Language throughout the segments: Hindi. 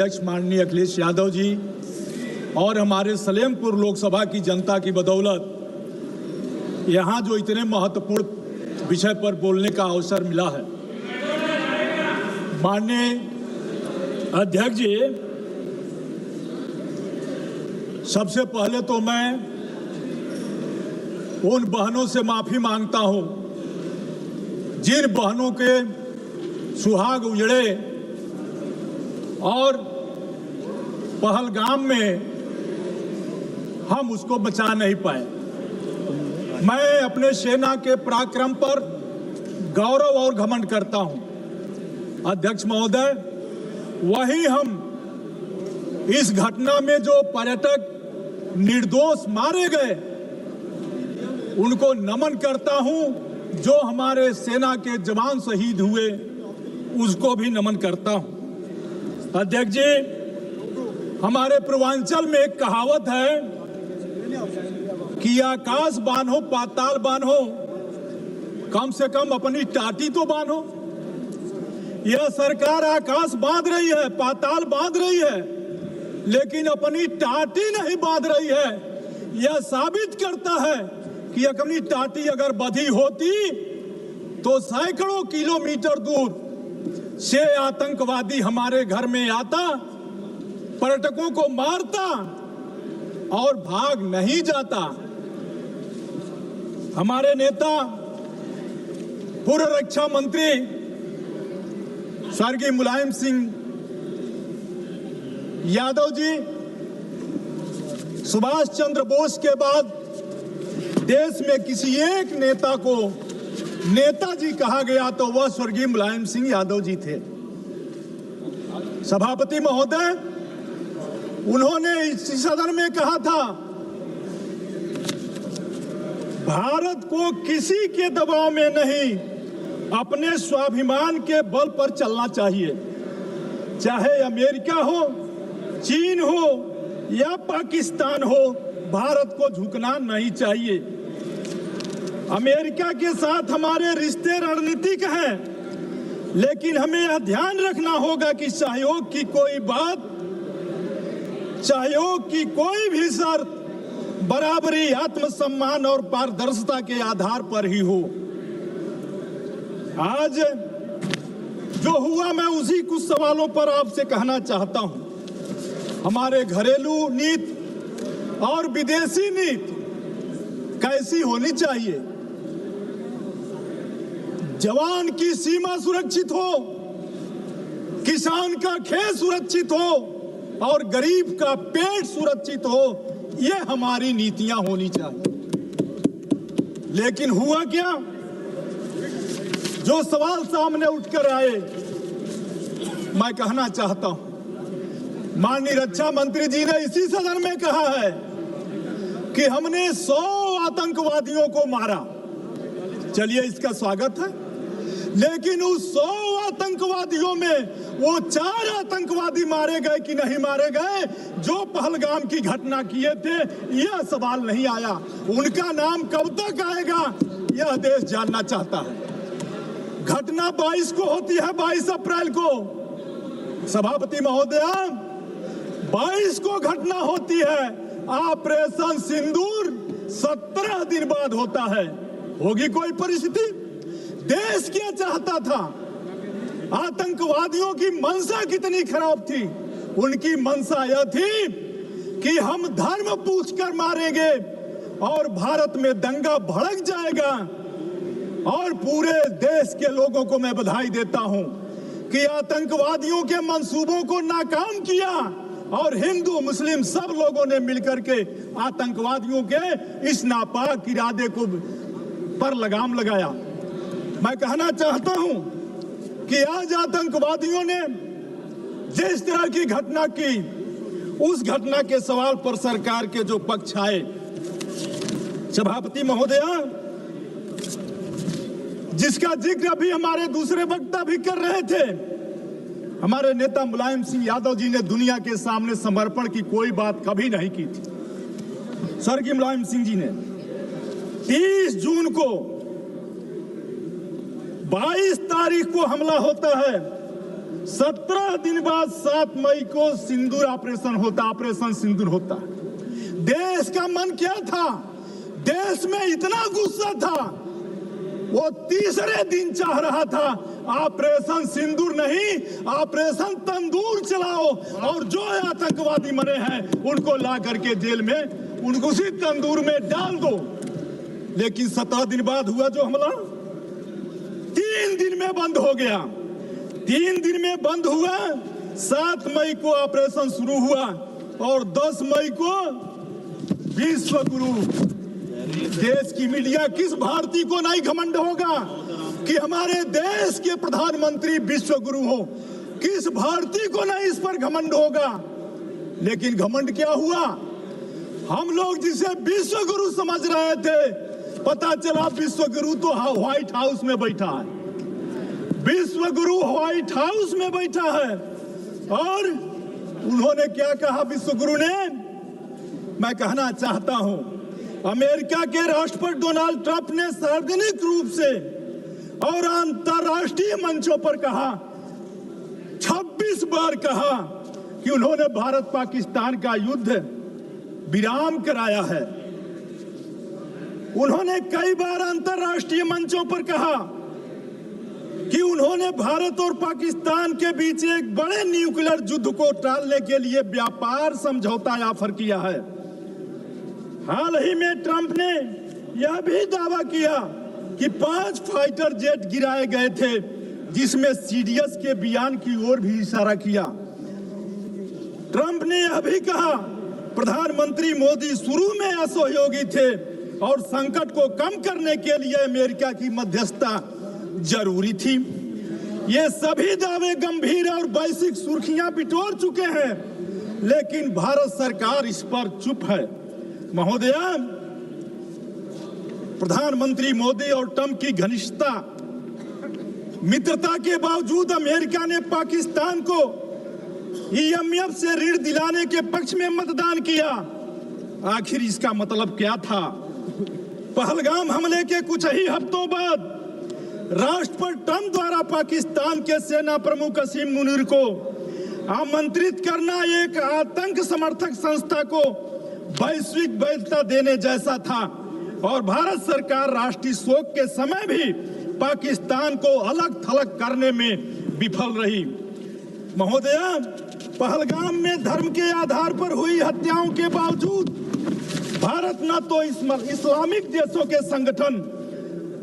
अध्यक्ष माननीय अखिलेश यादव जी और हमारे सलेमपुर लोकसभा की जनता की बदौलत यहाँ जो इतने महत्वपूर्ण विषय पर बोलने का अवसर मिला है, माननीय अध्यक्ष जी, सबसे पहले तो मैं उन बहनों से माफी मांगता हूं जिन बहनों के सुहाग उजड़े और पहलगाम में हम उसको बचा नहीं पाए। मैं अपने सेना के पराक्रम पर गौरव और घमंड करता हूं। अध्यक्ष महोदय, वहीं हम इस घटना में जो पर्यटक निर्दोष मारे गए उनको नमन करता हूं, जो हमारे सेना के जवान शहीद हुए उसको भी नमन करता हूं। अध्यक्ष जी, हमारे पूर्वांचल में एक कहावत है कि आकाश बांधो पाताल बांधो, कम से कम अपनी टाटी तो बांधो। यह सरकार आकाश बांध रही है, पाताल बांध रही है, लेकिन अपनी टाटी नहीं बांध रही है। यह साबित करता है कि अपनी टाटी अगर बंधी होती तो सैकड़ों किलोमीटर दूर से आतंकवादी हमारे घर में आता, पर्यटकों को मारता और भाग नहीं जाता। हमारे नेता पूर्व रक्षा मंत्री स्वर्गीय मुलायम सिंह यादव जी, सुभाष चंद्र बोस के बाद देश में किसी एक नेता को नेताजी कहा गया तो वह स्वर्गीय मुलायम सिंह यादव जी थे। सभापति महोदय, उन्होंने इस सदन में कहा था, भारत को किसी के दबाव में नहीं, अपने स्वाभिमान के बल पर चलना चाहिए। चाहे अमेरिका हो, चीन हो या पाकिस्तान हो, भारत को झुकना नहीं चाहिए। अमेरिका के साथ हमारे रिश्ते रणनीतिक हैं, लेकिन हमें यह ध्यान रखना होगा कि सहयोग की कोई बात, सहयोग की कोई भी शर्त बराबरी, आत्मसम्मान और पारदर्शिता के आधार पर ही हो। आज जो हुआ, मैं उसी कुछ सवालों पर आपसे कहना चाहता हूं। हमारे घरेलू नीति और विदेशी नीति कैसी होनी चाहिए? जवान की सीमा सुरक्षित हो, किसान का खेत सुरक्षित हो और गरीब का पेट सुरक्षित हो, ये हमारी नीतियां होनी चाहिए। लेकिन हुआ क्या? जो सवाल सामने उठकर आए, मैं कहना चाहता हूं, माननीय रक्षा मंत्री जी ने इसी सदन में कहा है कि हमने 100 आतंकवादियों को मारा। चलिए, इसका स्वागत है, लेकिन उस 100 आतंकवादियों में वो 4 आतंकवादी मारे गए कि नहीं मारे गए जो पहलगाम की घटना किए थे, यह सवाल नहीं आया। उनका नाम कब तक आएगा, यह देश जानना चाहता है। घटना 22 को होती है, 22 अप्रैल को। सभापति महोदया, 22 को घटना होती है। ऑपरेशन सिंदूर 17 दिन बाद होता है। होगी कोई परिस्थिति? देश क्या चाहता था? आतंकवादियों की मंशा कितनी खराब थी? उनकी मंशा यह थी कि हम धर्म पूछकर मारेंगे और भारत में दंगा भड़क जाएगा। और पूरे देश के लोगों को मैं बधाई देता हूं कि आतंकवादियों के मंसूबों को नाकाम किया और हिंदू मुस्लिम सब लोगों ने मिलकर के आतंकवादियों के इस नापाक इरादे को पर लगाम लगाया। मैं कहना चाहता हूं कि आज आतंकवादियों ने जिस तरह की घटना की, उस घटना के सवाल पर सरकार के जो पक्ष आए, सभापति महोदया, जिसका जिक्र अभी हमारे दूसरे वक्ता भी कर रहे थे, हमारे नेता मुलायम सिंह यादव जी ने दुनिया के सामने समर्पण की कोई बात कभी नहीं की थी। स्वर्गीय मुलायम सिंह जी ने 30 जून को 22 तारीख को हमला होता है, 17 दिन बाद 7 मई को सिंदूर ऑपरेशन सिंदूर होता। देश का मन क्या था? देश में इतना गुस्सा था, वो तीसरे दिन चाह रहा था ऑपरेशन सिंदूर नहीं, ऑपरेशन तंदूर चलाओ और जो आतंकवादी मरे हैं उनको ला करके जेल में उनको उसी तंदूर में डाल दो। लेकिन 17 दिन बाद हुआ जो हमला, 3 दिन में बंद हो गया। 3 दिन में बंद हुआ। 7 मई को ऑपरेशन शुरू हुआ और 10 मई को विश्व गुरु। देश की मीडिया, किस भारतीय को नहीं घमंड होगा कि हमारे देश के प्रधानमंत्री विश्व गुरु हो? किस भारतीय को नहीं इस पर घमंड होगा? लेकिन घमंड क्या हुआ? हम लोग जिसे विश्व गुरु समझ रहे थे, पता चला विश्व गुरु तो व्हाइट हाउस में बैठा है। विश्व गुरु व्हाइट हाउस में बैठा है। और उन्होंने क्या कहा विश्व गुरु ने? मैं कहना चाहता हूं, अमेरिका के राष्ट्रपति डोनाल्ड ट्रंप ने सार्वजनिक रूप से और अंतर्राष्ट्रीय मंचों पर कहा, 26 बार कहा कि उन्होंने भारत पाकिस्तान का युद्ध विराम कराया है। उन्होंने कई बार अंतर्राष्ट्रीय मंचों पर कहा कि उन्होंने भारत और पाकिस्तान के बीच एक बड़े न्यूक्लियर युद्ध को टालने के लिए व्यापार समझौता ऑफर किया है। हाल ही में ट्रंप ने यह भी दावा किया कि 5 फाइटर जेट गिराए गए थे, जिसमें सीडीएस के बयान की ओर भी इशारा किया। ट्रंप ने यह भी कहा प्रधानमंत्री मोदी शुरू में असहयोगी थे और संकट को कम करने के लिए अमेरिका की मध्यस्थता जरूरी थी। ये सभी दावे गंभीर और वैश्विक सुर्खियां बिटोर चुके हैं, लेकिन भारत सरकार इस पर चुप है। महोदया, प्रधानमंत्री मोदी और ट्रंप की घनिष्ठता मित्रता के बावजूद अमेरिका ने पाकिस्तान को IMF से ऋण दिलाने के पक्ष में मतदान किया। आखिर इसका मतलब क्या था? पहलगाम हमले के कुछ ही हफ्तों बाद राष्ट्रपति ट्रंप द्वारा पाकिस्तान के सेना प्रमुख असीम मुनीर को आमंत्रित करना एक आतंक समर्थक संस्था को वैश्विक वैधता देने जैसा था और भारत सरकार राष्ट्रीय शोक के समय भी पाकिस्तान को अलग थलग करने में विफल रही। महोदया, पहलगाम में धर्म के आधार पर हुई हत्याओं के बावजूद भारत न तो इस्लामिक देशों के संगठन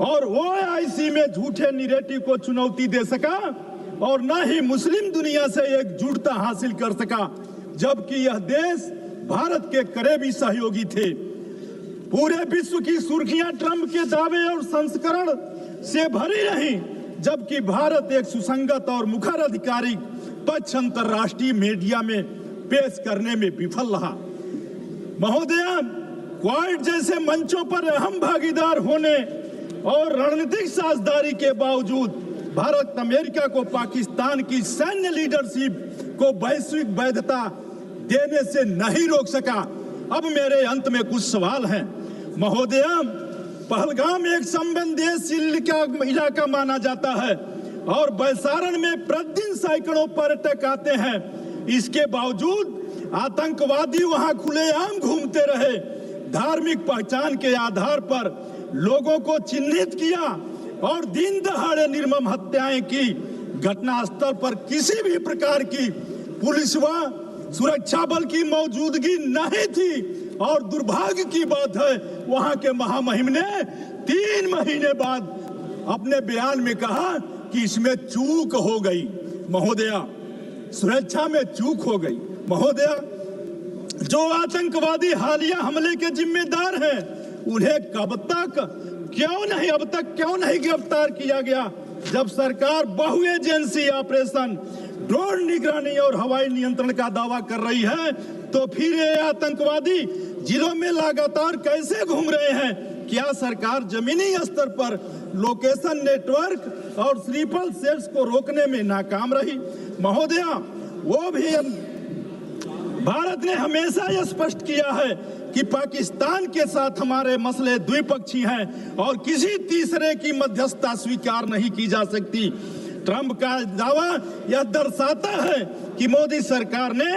और OIC में झूठे निरेटिव को चुनौती दे सका और न ही मुस्लिम दुनिया से एकजुटता हासिल कर सका, जबकि यह देश भारत के करीबी सहयोगी थे। पूरे विश्व की सुर्खियां ट्रंप के दावे और संस्करण से भरी रही, जबकि भारत एक सुसंगत और मुखर आधिकारिक पक्ष अंतर्राष्ट्रीय मीडिया में पेश करने में विफल रहा। महोदया, क्वाड जैसे मंचों पर अहम भागीदार होने और रणनीतिक साझेदारी के बावजूद भारत अमेरिका को पाकिस्तान की सैन्य लीडरशिप को वैश्विक वैधता देने से नहीं रोक सका। अब मेरे अंत में कुछ सवाल हैं। महोदया, पहलगाम एक संवेदनशील इलाका माना जाता है और बैसारण में प्रतिदिन सैकड़ों पर्यटक आते हैं। इसके बावजूद आतंकवादी वहां खुलेआम घूमते रहे, धार्मिक पहचान के आधार पर लोगों को चिन्हित किया और दिन दहाड़े निर्मम हत्याएं की। घटनास्थल पर किसी भी प्रकार की पुलिस व सुरक्षा बल की मौजूदगी नहीं थी और दुर्भाग्य की बात है, वहां के महामहिम ने 3 महीने बाद अपने बयान में कहा कि इसमें चूक हो गई। महोदया, सुरक्षा में चूक हो गई। महोदया, जो आतंकवादी हालिया हमले के जिम्मेदार हैं, उन्हें अब तक क्यों नहीं गिरफ्तार किया गया? जब सरकार बहु एजेंसी ऑपरेशन, ड्रोन निगरानी और हवाई नियंत्रण का दावा कर रही है, तो फिर ये आतंकवादी जिलों में लगातार कैसे घूम रहे हैं? क्या सरकार जमीनी स्तर पर लोकेशन नेटवर्क और स्लीपर सेल्स को रोकने में नाकाम रही? महोदया, वो भी भारत ने हमेशा यह स्पष्ट किया है कि पाकिस्तान के साथ हमारे मसले द्विपक्षीय हैं और किसी तीसरे की मध्यस्थता स्वीकार नहीं की जा सकती। ट्रंप का दावा यह दर्शाता है कि मोदी सरकार ने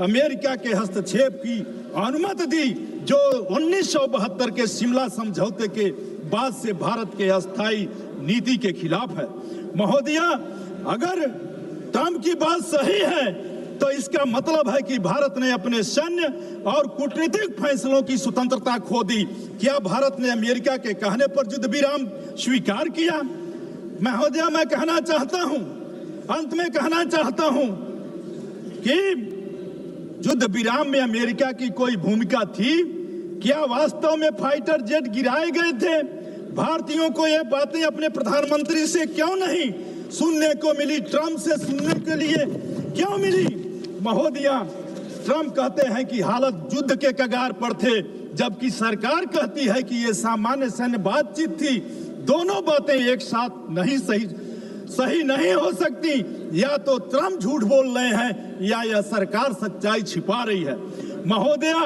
अमेरिका के हस्तक्षेप की अनुमति दी, जो 1972 के शिमला समझौते के बाद से भारत के अस्थायी नीति के खिलाफ है। महोदया, अगर ट्रंप की बात सही है तो इसका मतलब है कि भारत ने अपने सैन्य और कूटनीतिक फैसलों की स्वतंत्रता खो दी। क्या भारत ने अमेरिका के कहने पर युद्ध विराम स्वीकार किया? महोदया, मैं कहना चाहता हूं, अंत में कहना चाहता हूं कि युद्ध विराम में अमेरिका की कोई भूमिका थी? क्या वास्तव में फाइटर जेट गिराए गए थे? भारतीयों को ये बातें अपने प्रधानमंत्री से क्यों नहीं सुनने को मिली? ट्रंप से सुनने के लिए क्यों मिली? महोदया, ट्रंप कहते हैं कि हालत युद्ध के कगार पर थे, जबकि सरकार कहती है कि ये सामान्य सैन्य बातचीत थी। दोनों बातें एक साथ नहीं सही नहीं हो सकती। या तो ट्रंप झूठ बोल रहे हैं या यह सरकार सच्चाई छिपा रही है। महोदया,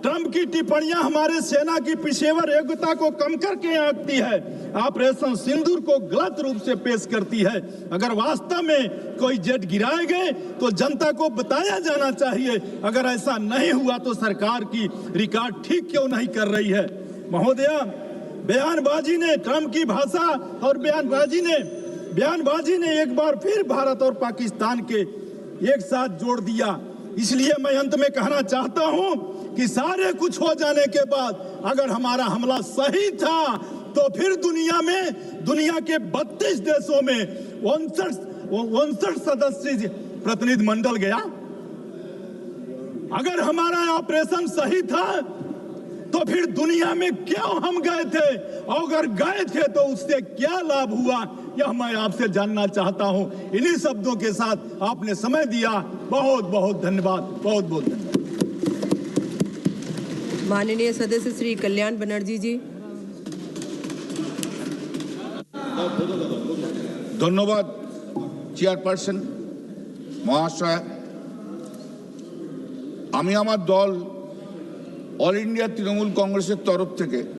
ट्रंप की टिप्पणियां हमारे सेना की पेशेवर योग्यता को कम करके आंकती है, ऑपरेशन सिंदूर को गलत रूप से पेश करती है। अगर वास्तव में कोई जेट गिराए गए तो जनता को बताया जाना चाहिए। अगर ऐसा नहीं हुआ तो सरकार की रिकॉर्ड ठीक क्यों नहीं कर रही है? महोदया, बयानबाजी ने ट्रंप की भाषा और बयानबाजी ने एक बार फिर भारत और पाकिस्तान के एक साथ जोड़ दिया। इसलिए मैं अंत में कहना चाहता हूं कि सारे कुछ हो जाने के बाद अगर हमारा हमला सही था तो फिर दुनिया के 32 देशों में 59 सदस्य प्रतिनिधि मंडल गया। अगर हमारा ऑपरेशन सही था तो फिर दुनिया में क्यों हम गए थे? और अगर गए थे तो उससे क्या लाभ हुआ, यह मैं आपसे जानना चाहता हूं। इन्हीं शब्दों के साथ आपने समय दिया, बहुत बहुत धन्यवाद, बहुत बहुत धन्यवाद। माननीय सदस्य श्री कल्याण बनर्जी जी। धन्यवाद চেয়ারপারসন মহাশয়। আমি আমার দল অল ইন্ডিয়া তৃণমূল কংগ্রেসের তরফ থেকে